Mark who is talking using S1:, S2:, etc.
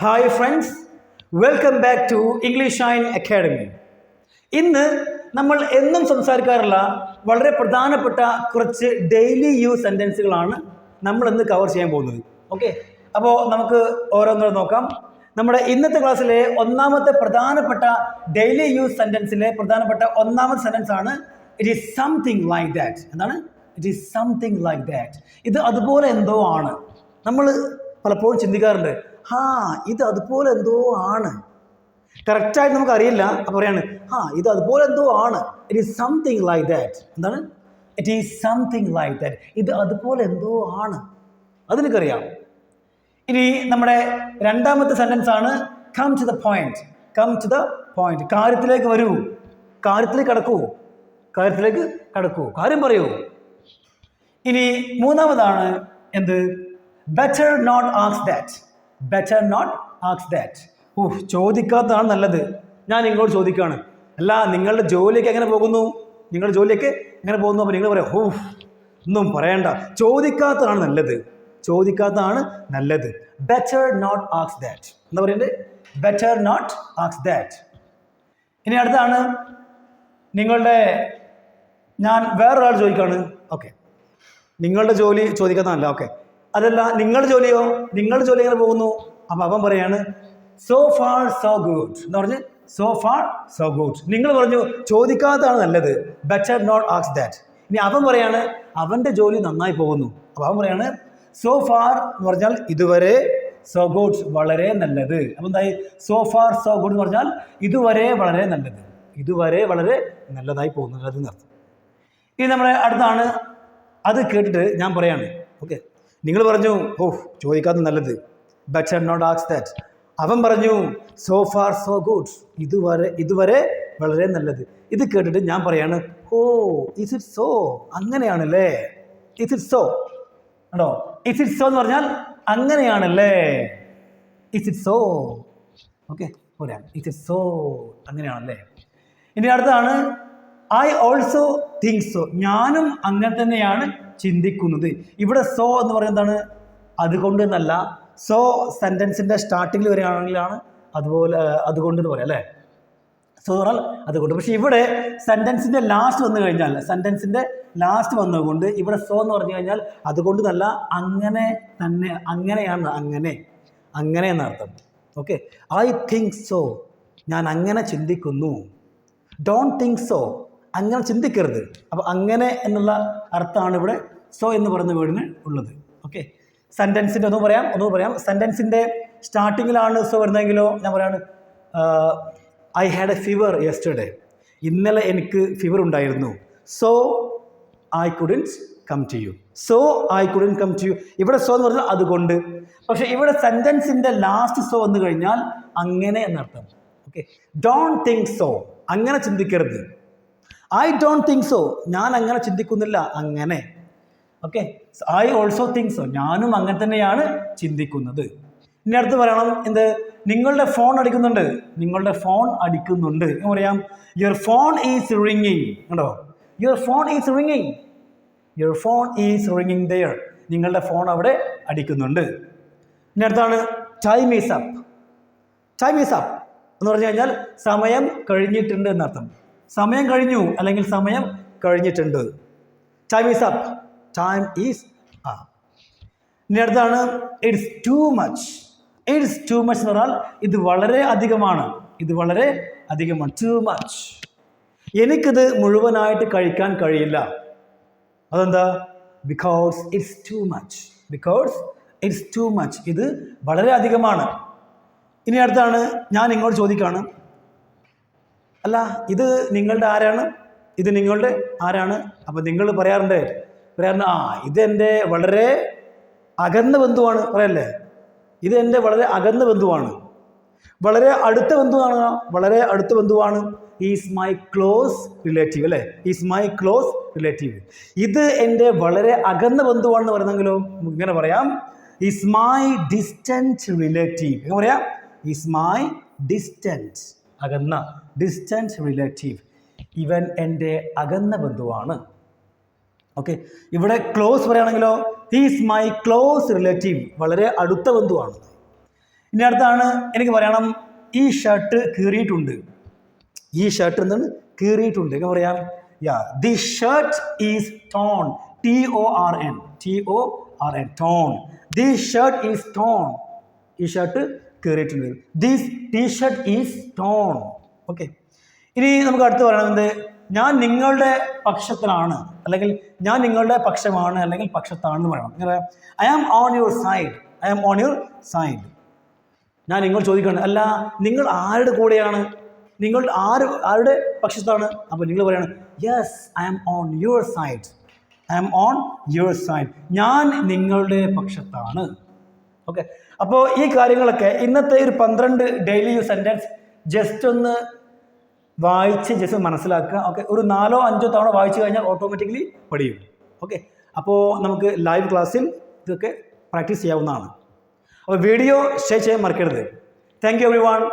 S1: Hi friends, welcome back to English Shine Academy. ഇന്ന് നമ്മൾ എന്നും സംസാരിക്കാറുള്ള വളരെ പ്രധാനപ്പെട്ട കുറച്ച് ഡെയിലി യൂസ് സെൻറ്റൻസുകളാണ് നമ്മൾ ഇന്ന് കവർ ചെയ്യാൻ പോകുന്നത്. ഓക്കെ, അപ്പോൾ നമുക്ക് ഓരോന്നും നോക്കാം. നമ്മുടെ ഇന്നത്തെ ക്ലാസ്സിലെ ഒന്നാമത്തെ പ്രധാനപ്പെട്ട ഡെയിലി യൂസ് സെൻറ്റൻസിലെ പ്രധാനപ്പെട്ട ഒന്നാമത്തെ സെൻറ്റൻസ് ആണ് it is something like that. എന്താണ് it is something like that? ഇത് അതുപോലെ എന്തോ ആണ്. നമ്മൾ പലപ്പോഴും ചിന്തിക്കാറുണ്ട്, ഇത് അതുപോലെ എന്തോ ആണ്. കറക്റ്റായിട്ട് നമുക്ക് അറിയില്ല, അപ്പോൾ പറയാണ് ഇത് അതുപോലെ എന്തോ ആണ്. It is something like that. എന്താണ് it is something like that? ഇത് അതുപോലെ എന്തോ ആണ്, അതെനിക്കറിയാം. ഇനി നമ്മുടെ രണ്ടാമത്തെ സെൻറ്റൻസ് ആണ് come to the point. Come to the point, കാര്യത്തിലേക്ക് വരൂ, കാര്യത്തിലേക്ക് കടക്കൂ, കാര്യം പറയൂ. ഇനി മൂന്നാമതാണ് എന്ത്? Better not ask that. Better not ask that. ചോദിക്കാത്തതാണ് നല്ലത്. ഞാൻ നിങ്ങളോട് ചോദിക്കുകയാണ്, അല്ല നിങ്ങളുടെ ജോലിയൊക്കെ എങ്ങനെ പോകുന്നു? അപ്പോൾ നിങ്ങൾ പറയാം, ഒന്നും പറയണ്ട, ചോദിക്കാത്തതാണ് നല്ലത്. Better not ask that. എന്താ പറയുന്നത്? Better not ask that. ഇനി അടുത്താണ് ഞാൻ വേറൊരാൾ ചോദിക്കുകയാണ്. ഓക്കെ, നിങ്ങളുടെ ജോലി ചോദിക്കാത്തതല്ല. ഓക്കെ, അതല്ല നിങ്ങളുടെ ജോലി എങ്ങനെ പോകുന്നു? അപ്പം അവൻ പറയാണ് സോ ഫാർ സോ ഗുഡ് എന്ന് പറഞ്ഞ്, സോ ഫാർ സോ ഗുഡ്. നിങ്ങൾ പറഞ്ഞു ചോദിക്കാത്തതാണ് നല്ലത്, ബെറ്റർ നോട്ട് ആസ്ക് ദാറ്റ്. ഇനി അവൻ പറയാണ് അവൻ്റെ ജോലി നന്നായി പോകുന്നു. അപ്പോൾ അവൻ പറയാണ് സോ ഫാർ എന്ന് പറഞ്ഞാൽ ഇതുവരെ, സോ ഗുഡ് വളരെ നല്ലത്. അപ്പം എന്തായി? സോ ഫാർ സോ ഗുഡ് എന്ന് പറഞ്ഞാൽ ഇതുവരെ വളരെ നല്ലതായി പോകുന്നത് എന്നർത്ഥം. ഇനി നമ്മുടെ അടുത്താണ്, അത് കേട്ടിട്ട് ഞാൻ പറയാണ്, ഓക്കെ, നിങ്ങൾ പറഞ്ഞു ചോദിക്കാത്ത നല്ലത്, ബെറ്റർ നോട്ട് ആസ്ക് ദാറ്റ്. അവൻ പറഞ്ഞു സോ ഫാർ സോ ഗുഡ്, ഇതുവരെ വളരെ നല്ലത്. ഇത് കേട്ടിട്ട് ഞാൻ പറയാണ് ഇസ് ഇറ്റ് സോ? അങ്ങനെയാണല്ലേ. ഇസ് ഇറ്റ് സോ ആണോ? ഇസ് ഇറ്റ് സോ എന്ന് പറഞ്ഞാൽ അങ്ങനെയാണല്ലേ. Is it so? ഓക്കെ, പറയാം ഇസ് ഇറ്റ് സോ, അങ്ങനെയാണല്ലേ. ഇനി അടുത്താണ് ഐ ഓൾസോ തിങ്ക് സോ. ഞാനും അങ്ങനെ തന്നെയാണ് ചിന്തിക്കുന്നത്. ഇവിടെ സോ എന്ന് പറയുന്നതാണ് അതുകൊണ്ട് എന്നല്ല. സോ സെൻറ്റൻസിൻ്റെ സ്റ്റാർട്ടിങ്ങിൽ വരികയാണെങ്കിലാണ് അതുകൊണ്ട് എന്ന് പറയാം അല്ലേ. സോ എന്ന് പറഞ്ഞാൽ അതുകൊണ്ട്. പക്ഷെ ഇവിടെ സെൻറ്റൻസിൻ്റെ ലാസ്റ്റ് വന്നതുകൊണ്ട് ഇവിടെ സോ എന്ന് പറഞ്ഞു കഴിഞ്ഞാൽ അതുകൊണ്ട് എന്നല്ല, അങ്ങനെ തന്നെ, അങ്ങനെയാണ്, അങ്ങനെ എന്നർത്ഥം. ഓക്കെ, ഐ തിങ്ക് സോ, ഞാൻ അങ്ങനെ ചിന്തിക്കുന്നു. ഡോണ്ട് തിങ്ക് സോ, അങ്ങനെ ചിന്തിക്കരുത്. അപ്പോൾ അങ്ങനെ എന്നുള്ള അർത്ഥമാണ് ഇവിടെ സോ എന്ന് പറയുന്ന വേർഡിന് ഉള്ളത്. ഓക്കെ, സെൻറ്റൻസിൻ്റെ ഒന്നും പറയാം. സെൻറ്റൻസിൻ്റെ സ്റ്റാർട്ടിങ്ങിലാണ് സോ വരുന്നതെങ്കിലോ ഞാൻ പറയാണ് I had a fever yesterday. ഇന്നലെ എനിക്ക് ഫീവർ ഉണ്ടായിരുന്നു. So I couldn't come to you. ഇവിടെ സോ എന്ന് പറഞ്ഞാൽ അതുകൊണ്ട്. പക്ഷേ ഇവിടെ സെൻറ്റൻസിൻ്റെ ലാസ്റ്റ് സോ വന്നു കഴിഞ്ഞാൽ അങ്ങനെ എന്നർത്ഥം. ഓക്കെ, ഡോണ്ട് തിങ്ക് സോ, അങ്ങനെ ചിന്തിക്കരുത്. ഐ ഡോണ്ട് തിങ്ക് സോ, ഞാൻ അങ്ങനെ ചിന്തിക്കുന്നില്ല, അങ്ങനെ. Okay, I also think so, ഞാനും അങ്ങനെ തന്നെയാണ് ചിന്തിക്കുന്നത്. ഇനി അടുത്ത് പറയണം എന്ത്? നിങ്ങളുടെ ഫോൺ അടിക്കുന്നുണ്ട്. എന്ന് പറയാം യുവർ ഫോൺ ഈസ് റിംഗിങ്. കണ്ടോ? Your phone is ringing there. നിങ്ങളുടെ ഫോൺ അവിടെ അടിക്കുന്നുണ്ട്. ഇനി അടുത്താണ് ടൈം ഈസ് അപ്പ് എന്ന് പറഞ്ഞു കഴിഞ്ഞാൽ സമയം കഴിഞ്ഞിട്ടുണ്ട് എന്നർത്ഥം. സമയം കഴിഞ്ഞു അല്ലെങ്കിൽ സമയം കഴിഞ്ഞിട്ടുണ്ട്. Time is up. ഇനി അടുത്താണ് ഇറ്റ്സ് ടു മച്ച് എന്ന് പറഞ്ഞാൽ ഇത് വളരെ അധികമാണ്. Too much. എനിക്കിത് മുഴുവനായിട്ട് കഴിക്കാൻ കഴിയില്ല. അതെന്താ? Because it's too much. ഇത് വളരെ അധികമാണ്. ഇനി അടുത്താണ് ഞാൻ ഇങ്ങോട്ട് ചോദിക്കുകയാണ്, അല്ല ഇത് നിങ്ങളുടെ ആരാണ്? അപ്പം നിങ്ങൾ പറയാറുണ്ട് ഇതെൻ്റെ വളരെ അകന്ന ബന്ധുവാണ്. പറയല്ലേ, ഇതെൻ്റെ വളരെ അകന്ന ബന്ധുവാണ്. വളരെ അടുത്ത ബന്ധുവാണ്. ഈസ് മൈ ക്ലോസ് റിലേറ്റീവ് അല്ലേ. ഇത് എൻ്റെ വളരെ അകന്ന ബന്ധുവാണെന്ന് പറയുന്നെങ്കിലോ ഇങ്ങനെ പറയാം ഈസ് മൈ ഡിസ്റ്റൻറ്റ് റിലേറ്റീവ്. എങ്ങനെ പറയാം? Is my distant relative. ഇവൻ എൻ്റെ അകന്ന ബന്ധുവാണ്. ഓക്കെ, ഇവിടെ ക്ലോസ് പറയുകയാണെങ്കിലോ ഹീസ് മൈ ക്ലോസ് റിലേറ്റീവ്, വളരെ അടുത്ത ബന്ധുവാണ്. ഇനി അടുത്താണ് എനിക്ക് പറയണം ഈ ഷർട്ട് കീറിയിട്ടുണ്ട്. ഈ ഷർട്ട് എന്താണ് കീറിയിട്ടുണ്ട്. എങ്ങനെ പറയാം? The shirt is torn. TORN. Torn. The shirt is torn. ഈ ഷർട്ട് കീറിയിട്ടുണ്ട്. This T-shirt is torn. Okay. ഇനി നമുക്ക് അടുത്ത് പറയണത് ഞാൻ നിങ്ങളുടെ പക്ഷത്തിലാണ്, അല്ലെങ്കിൽ ഞാൻ നിങ്ങളുടെ പക്ഷമാണ്, അല്ലെങ്കിൽ പക്ഷത്താണെന്ന് പറയണം. ഇങ്ങനെ I am on your side. I am on your side. ഞാൻ നിങ്ങൾ ചോദിക്കുകയാണ്, അല്ല നിങ്ങൾ ആരുടെ കൂടെയാണ്, നിങ്ങൾ ആരുടെ പക്ഷത്താണ്? അപ്പോൾ നിങ്ങൾ പറയണം yes I am on your side. I am on your side. ഞാൻ നിങ്ങളുടെ പക്ഷത്താണ്. ഓക്കെ. അപ്പോൾ ഈ കാര്യങ്ങളൊക്കെ ഇന്നത്തെ ഒരു 12 ഡെയിലി യൂസ് സെൻറ്റൻസ് ജസ്റ്റ് ഒന്ന് വായിച്ച് ജസ്റ്റ് മനസ്സിലാക്കുക. ഓക്കെ. ഒരു 4-5 തവണ വായിച്ചു കഴിഞ്ഞാൽ ഓട്ടോമാറ്റിക്കലി പഠിക്കും. ഓക്കെ. അപ്പോൾ നമുക്ക് ലൈവ് ക്ലാസ്സിൽ ഇതൊക്കെ പ്രാക്ടീസ് ചെയ്യാവുന്നതാണ്. അപ്പോൾ വീഡിയോ ഷെയർ ചെയ്യാൻ മറക്കരുത്. Thank you everyone.